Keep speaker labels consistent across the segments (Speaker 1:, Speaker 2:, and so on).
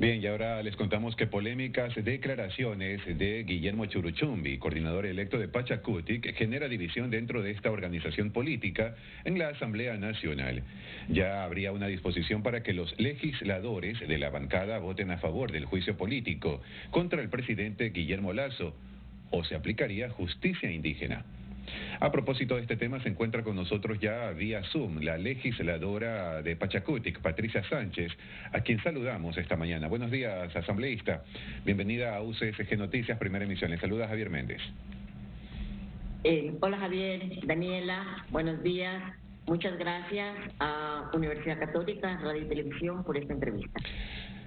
Speaker 1: Bien, y ahora les contamos que polémicas declaraciones de Guillermo Churuchumbi, coordinador electo de Pachacutic, genera división dentro de esta organización política en la Asamblea Nacional. Ya habría una disposición para que los legisladores de la bancada voten a favor del juicio político contra el presidente Guillermo Lasso, o se aplicaría justicia indígena. A propósito de este tema, se encuentra con nosotros ya vía Zoom la legisladora de Pachacutic, Patricia Sánchez, a quien saludamos esta mañana. Buenos días, asambleísta. Bienvenida a UCSG Noticias, primera emisión. Le saluda Javier Méndez.
Speaker 2: Hola Javier, Daniela, buenos días. Muchas gracias a Universidad Católica, Radio y Televisión por esta entrevista.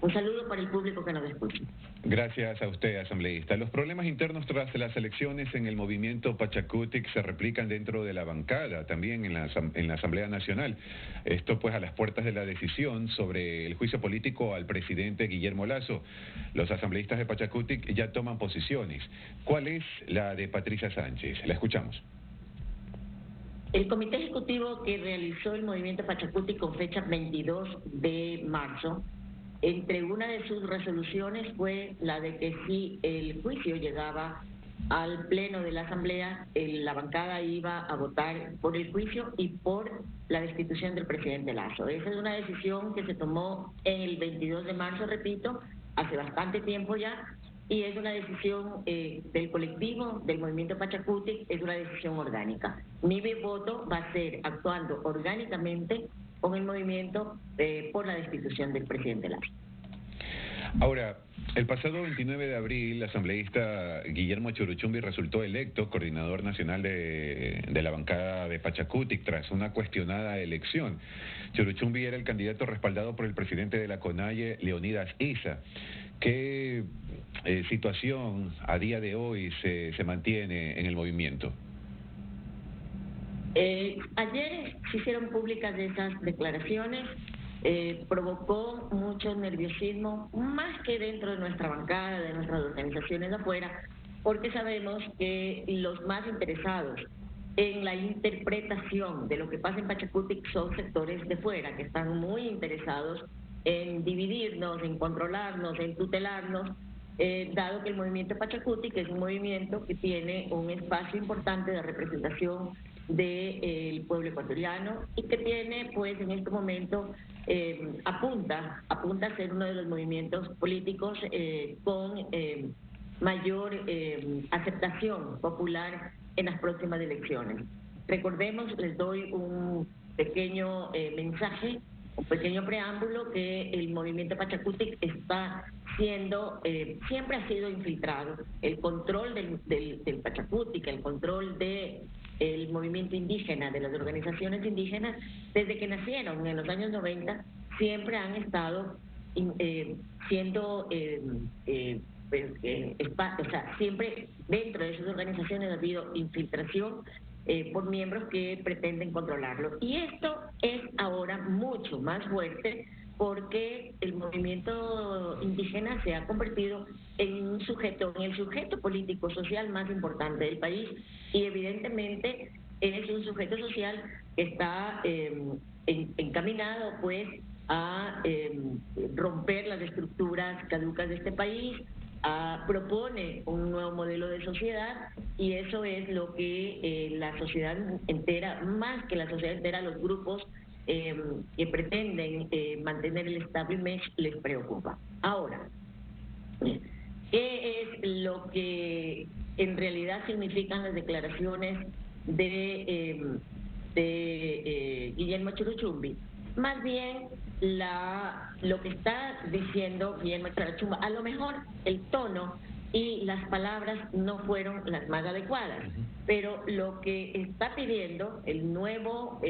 Speaker 2: Un saludo para el público que nos escucha.
Speaker 1: Gracias a usted, asambleísta. Los problemas internos tras las elecciones en el movimiento Pachacutic se replican dentro de la bancada, también en la Asamblea Nacional. Esto pues a las puertas de la decisión sobre el juicio político al presidente Guillermo Lasso. Los asambleístas de Pachacutic ya toman posiciones. ¿Cuál es la de Patricia Sánchez? La escuchamos.
Speaker 2: El comité ejecutivo que realizó el movimiento Pachacutic con fecha 22 de marzo, entre una de sus resoluciones fue la de que si el juicio llegaba al pleno de la Asamblea, la bancada iba a votar por el juicio y por la destitución del presidente Lasso. Esa es una decisión que se tomó en el 22 de marzo, repito, hace bastante tiempo ya, y es una decisión del colectivo, del movimiento Pachacutic, es una decisión orgánica. Mi voto va a ser actuando orgánicamente con el movimiento por la destitución del presidente Lasso.
Speaker 1: Ahora, el pasado 29 de abril, el asambleísta Guillermo Churuchumbi resultó electo coordinador nacional de la bancada de Pachacutic tras una cuestionada elección. Churuchumbi era el candidato respaldado por el presidente de la CONAIE, Leonidas Issa. ¿Qué situación a día de hoy se mantiene en el movimiento?
Speaker 2: Ayer se hicieron públicas de esas declaraciones, provocó mucho nerviosismo, más que dentro de nuestra bancada, de nuestras organizaciones de afuera, porque sabemos que los más interesados en la interpretación de lo que pasa en Pachacutic son sectores de fuera, que están muy interesados en dividirnos, en controlarnos, en tutelarnos, dado que el movimiento Pachacutic es un movimiento que tiene un espacio importante de representación del pueblo ecuatoriano y que tiene, pues, en este momento apunta a ser uno de los movimientos políticos con mayor aceptación popular en las próximas elecciones. Recordemos, les doy un pequeño mensaje, un pequeño preámbulo, que el movimiento Pachacutic está siendo, siempre ha sido infiltrado. El control del Pachacutic, el control del movimiento indígena, de las organizaciones indígenas, desde que nacieron en los años 90, siempre han estado siendo, o sea, siempre dentro de esas organizaciones ha habido infiltración por miembros que pretenden controlarlo. Y esto es ahora mucho más fuerte porque el movimiento indígena se ha convertido en el sujeto político social más importante del país, y evidentemente es un sujeto social que está encaminado, pues, a romper las estructuras caducas de este país, propone un nuevo modelo de sociedad, y eso es lo que la sociedad entera, más que la sociedad entera, los grupos que pretenden mantener el establishment, les preocupa. Ahora, ¿qué es lo que en realidad significan las declaraciones de Guillermo Churuchumbi? Más bien, lo que está diciendo Guillermo Churuchumbi, a lo mejor el tono y las palabras no fueron las más adecuadas, pero lo que está pidiendo el nuevo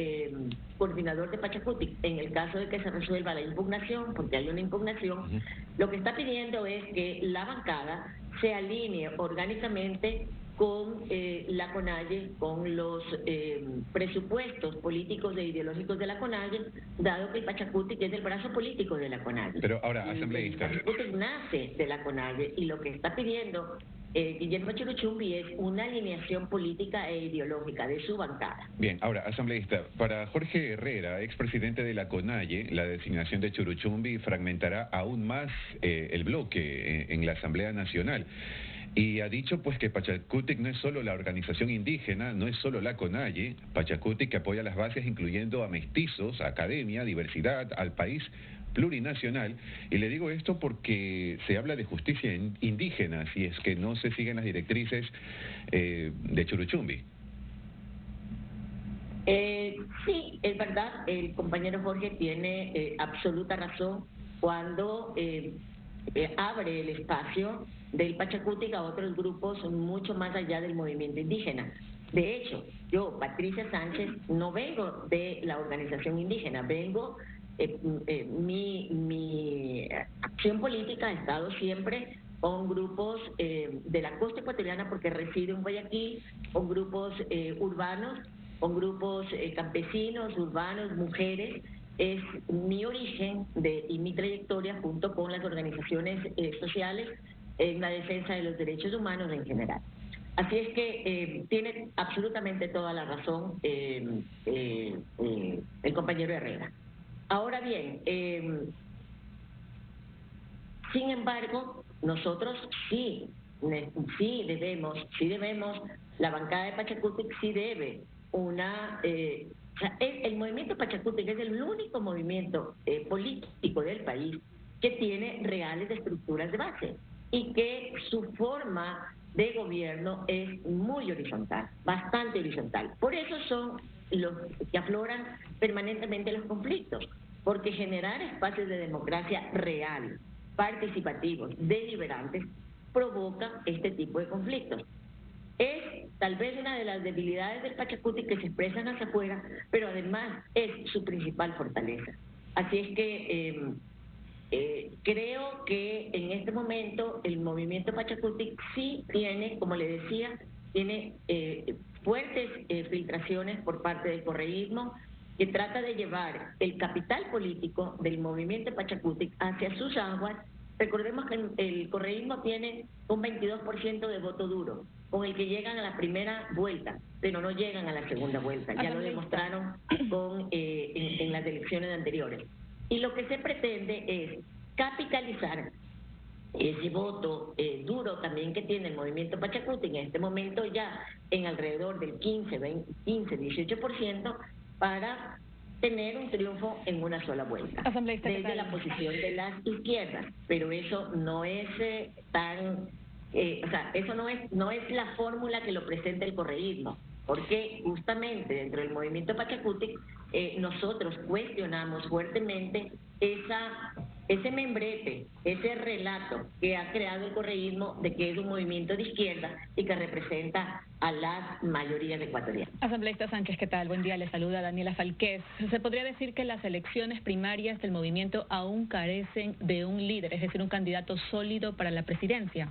Speaker 2: coordinador de Pachacutic, en el caso de que se resuelva la impugnación, porque hay una impugnación, lo que está pidiendo es que la bancada se alinee orgánicamente con la CONAIE, con los presupuestos políticos e ideológicos de la CONAIE, dado que el Pachacutic es el brazo político de la CONAIE.
Speaker 1: Pero ahora, asambleísta,
Speaker 2: el Pachacutic nace de la CONAIE, y lo que está pidiendo Guillermo Churuchumbi es una alineación política e ideológica de su bancada.
Speaker 1: Bien, ahora, asambleísta, para Jorge Herrera, expresidente de la CONAIE, la designación de Churuchumbi fragmentará aún más el bloque en la Asamblea Nacional. Y ha dicho pues que Pachakutik no es solo la organización indígena, no es solo la CONAIE, Pachakutik que apoya las bases incluyendo a mestizos, a academia, diversidad, al país plurinacional. Y le digo esto porque se habla de justicia indígena si es que no se siguen las directrices de Churuchumbi.
Speaker 2: Sí, es verdad, el compañero Jorge tiene absoluta razón cuando abre el espacio del Pachakutik a otros grupos mucho más allá del movimiento indígena. De hecho, yo, Patricia Sánchez, no vengo de la organización indígena, vengo, mi acción política ha estado siempre con grupos de la costa ecuatoriana porque resido en Guayaquil, con grupos urbanos, con grupos campesinos, urbanos, mujeres. Es mi origen y mi trayectoria junto con las organizaciones sociales en la defensa de los derechos humanos en general. Así es que tiene absolutamente toda la razón el compañero Herrera. Ahora bien, sin embargo, nosotros sí debemos, la bancada de Pachakutik sí debe una... o sea, el movimiento Pachakutik es el único movimiento político del país que tiene reales estructuras de base y que su forma de gobierno es muy horizontal, bastante horizontal. Por eso son los que afloran permanentemente los conflictos, porque generar espacios de democracia real, participativos, deliberantes, provoca este tipo de conflictos. Es tal vez una de las debilidades del Pachakutik que se expresan hacia afuera, pero además es su principal fortaleza. Así es que creo que en este momento el movimiento Pachakutik sí tiene, como le decía, tiene fuertes filtraciones por parte del correísmo que trata de llevar el capital político del movimiento Pachakutik hacia sus aguas. Recordemos que el correísmo tiene un 22% de voto duro, con el que llegan a la primera vuelta, pero no llegan a la segunda vuelta. Ya lo demostraron en las elecciones anteriores. Y lo que se pretende es capitalizar ese voto duro también que tiene el movimiento Pachakutik en este momento ya en alrededor del 18%, para tener un triunfo en una sola vuelta desde la posición de las izquierdas. Pero eso no es o sea, eso no es la fórmula que lo presenta el correísmo, porque justamente dentro del movimiento Pachakutik nosotros cuestionamos fuertemente ese membrete, ese relato que ha creado el correísmo de que es un movimiento de izquierda y que representa a las mayorías ecuatorianas.
Speaker 3: Asambleísta Sánchez, ¿qué tal? Buen día, le saluda Daniela Falqués. ¿Se podría decir que las elecciones primarias del movimiento aún carecen de un líder, es decir, un candidato sólido para la presidencia?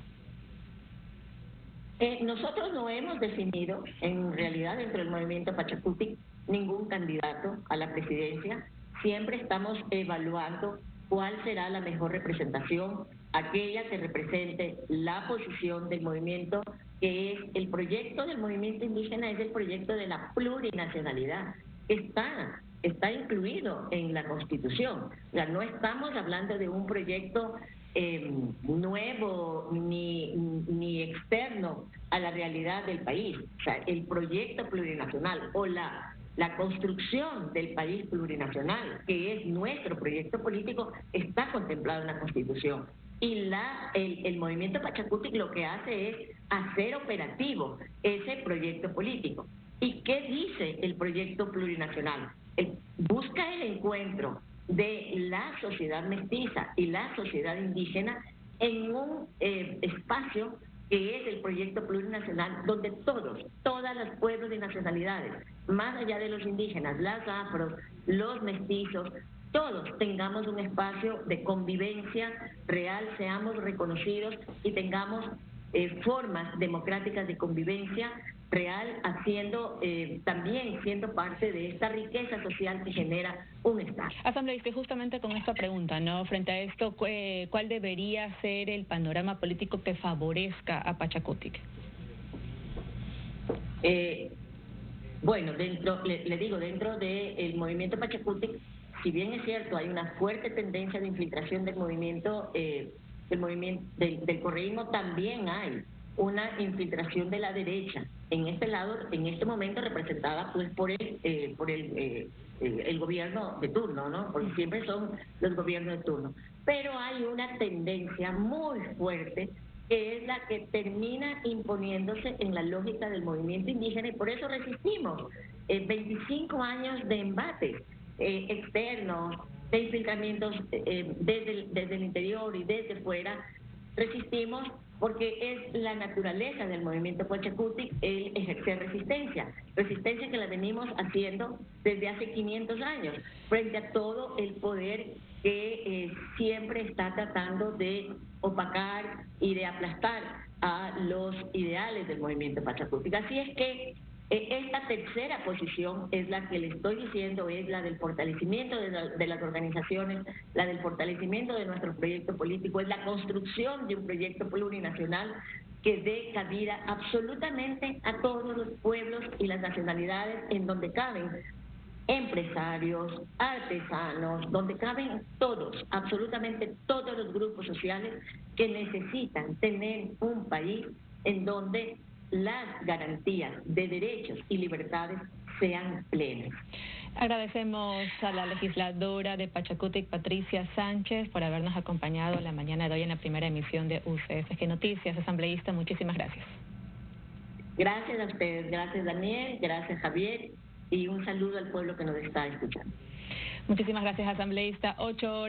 Speaker 2: Nosotros no hemos definido, en realidad, dentro del movimiento Pachakutik, ningún candidato a la presidencia. Siempre estamos evaluando cuál será la mejor representación, aquella que represente la posición del movimiento, que es el proyecto del movimiento indígena, es el proyecto de la plurinacionalidad. Está incluido en la Constitución. O sea, no estamos hablando de un proyecto nuevo ni externo a la realidad del país. O sea, el proyecto plurinacional o la construcción del país plurinacional, que es nuestro proyecto político, está contemplado en la Constitución. Y el movimiento Pachakutik lo que hace es hacer operativo ese proyecto político. ¿Y qué dice el proyecto plurinacional? Busca el encuentro de la sociedad mestiza y la sociedad indígena en un espacio que es el proyecto plurinacional, donde todas las pueblos y nacionalidades, más allá de los indígenas, las afros, los mestizos, todos tengamos un espacio de convivencia real, seamos reconocidos y tengamos formas democráticas de convivencia real, haciendo también siendo parte de esta riqueza social que genera un Estado.
Speaker 3: Asambleísta, justamente con esta pregunta, ¿no? Frente a esto, ¿cuál debería ser el panorama político que favorezca a Pachakutik?
Speaker 2: Bueno, le digo, dentro del movimiento Pachakutik, si bien es cierto, hay una fuerte tendencia de infiltración del movimiento, del correísmo, también hay una infiltración de la derecha en este lado, en este momento representada pues por el gobierno de turno, ¿no? Porque siempre son los gobiernos de turno. Pero hay una tendencia muy fuerte que es la que termina imponiéndose en la lógica del movimiento indígena, y por eso resistimos 25 años de embates externos, de infiltramientos desde el interior y desde fuera. Resistimos porque es la naturaleza del movimiento Pachakutik el ejercer resistencia que la venimos haciendo desde hace 500 años, frente a todo el poder que siempre está tratando de opacar y de aplastar a los ideales del movimiento Pachakutik. Así es que esta tercera posición es la que le estoy diciendo, es la del fortalecimiento de las organizaciones, la del fortalecimiento de nuestro proyecto político, es la construcción de un proyecto plurinacional que dé cabida absolutamente a todos los pueblos y las nacionalidades, en donde caben empresarios, artesanos, donde caben todos, absolutamente todos los grupos sociales que necesitan tener un país en donde las garantías de derechos y libertades sean plenas.
Speaker 3: Agradecemos a la legisladora de Pachakutik, Patricia Sánchez, por habernos acompañado la mañana de hoy en la primera emisión de UCSG Noticias. Asambleísta, muchísimas gracias.
Speaker 2: Gracias a ustedes, gracias Daniel, gracias Javier, y un saludo al pueblo que nos está escuchando.
Speaker 3: Muchísimas gracias, asambleísta. 8 horas.